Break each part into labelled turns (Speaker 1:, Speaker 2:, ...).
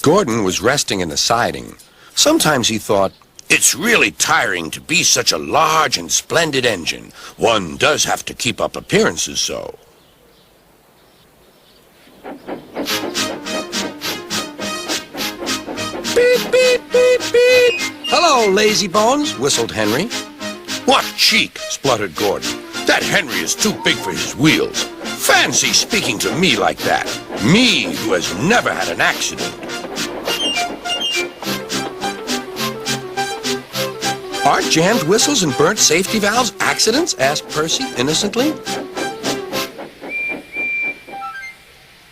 Speaker 1: Gordon was resting in the siding. Sometimes he thought,
Speaker 2: it's really tiring to be such a large and splendid engine. One does have to keep up appearances so.
Speaker 1: beep, beep, beep, beep. Hello, lazy bones, whistled Henry.
Speaker 2: What cheek, spluttered Gordon. That Henry is too big for his wheels. Fancy speaking to me like that. Me, who has never had an accident.
Speaker 1: Are jammed whistles and burnt safety valves accidents? Asked Percy innocently.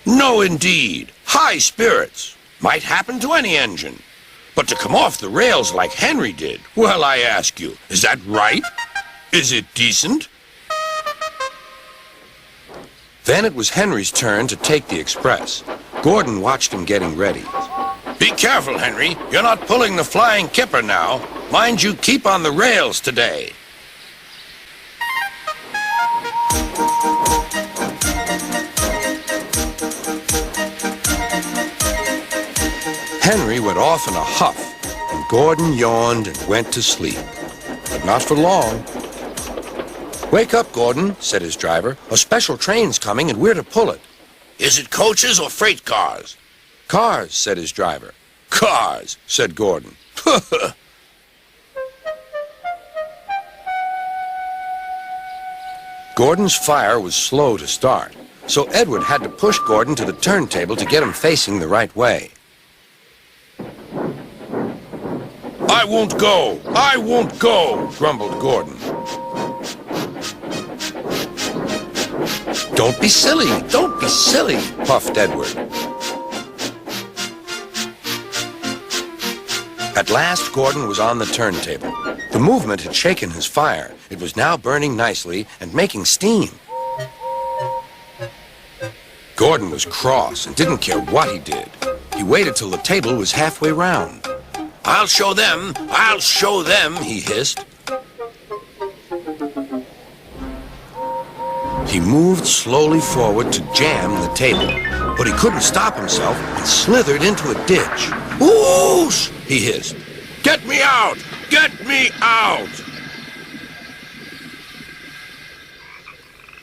Speaker 2: No, indeed. High spirits. Might happen to any engine. But to come off the rails like Henry did, well, I ask you, is that right? Is it decent?
Speaker 1: Then it was Henry's turn to take the express. Gordon watched him getting ready.
Speaker 2: Be careful, Henry. You're not pulling the flying kipper now. Mind you keep on the rails today.
Speaker 1: Henry went off in a huff, and Gordon yawned and went to sleep. But not for long. Wake up, Gordon, said his driver. A special train's coming, and we're to pull it.
Speaker 2: Is it coaches or freight cars?
Speaker 1: Cars, said his driver.
Speaker 2: Cars, said Gordon.
Speaker 1: Gordon's fire was slow to start, so Edward had to push Gordon to the turntable to get him facing the right way.
Speaker 2: I won't go! I won't go! Grumbled Gordon.
Speaker 1: Don't be silly! Don't be silly! Puffed Edward. At last, Gordon was on the turntable. The movement had shaken his fire. It was now burning nicely and making steam. Gordon was cross and didn't care what he did. He waited till the table was halfway round.
Speaker 2: I'll show them! I'll show them! He hissed.
Speaker 1: He moved slowly forward to jam the table, but he couldn't stop himself and slithered into a ditch.
Speaker 2: Whoosh! He hissed. Get me out! Get me out!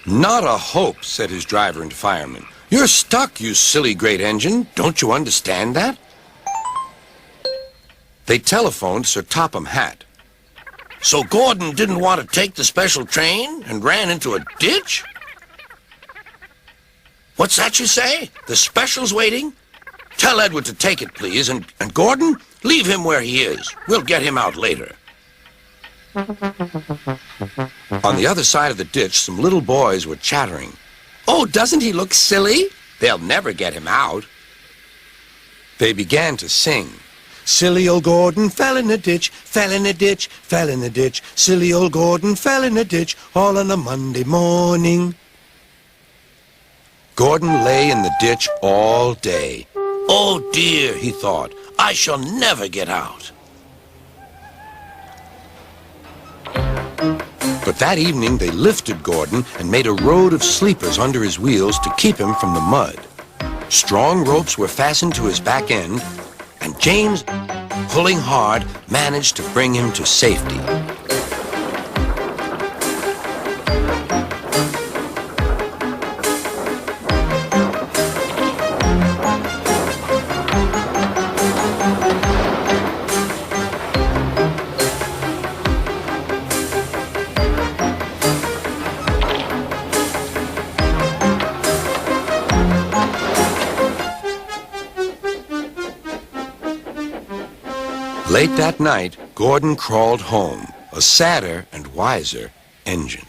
Speaker 1: Not a hope, said his driver and fireman. You're stuck, you silly great engine. Don't you understand that? They telephoned Sir Topham Hatt.
Speaker 2: So Gordon didn't want to take the special train and ran into a ditch? What's that you say? The special's waiting? Tell Edward to take it, please, and Gordon, leave him where he is. We'll get him out later.
Speaker 1: On the other side of the ditch, some little boys were chattering. Oh, doesn't he look silly? They'll never get him out. They began to sing. Silly old Gordon fell in a ditch, fell in a ditch, fell in a ditch. Silly old Gordon fell in a ditch, all on a Monday morning. Gordon lay in the ditch all day.
Speaker 2: Oh dear, he thought, I shall never get out.
Speaker 1: But that evening they lifted Gordon and made a road of sleepers under his wheels to keep him from the mud. Strong ropes were fastened to his back end, and James, pulling hard, managed to bring him to safety. Late that night, Gordon crawled home, a sadder and wiser engine.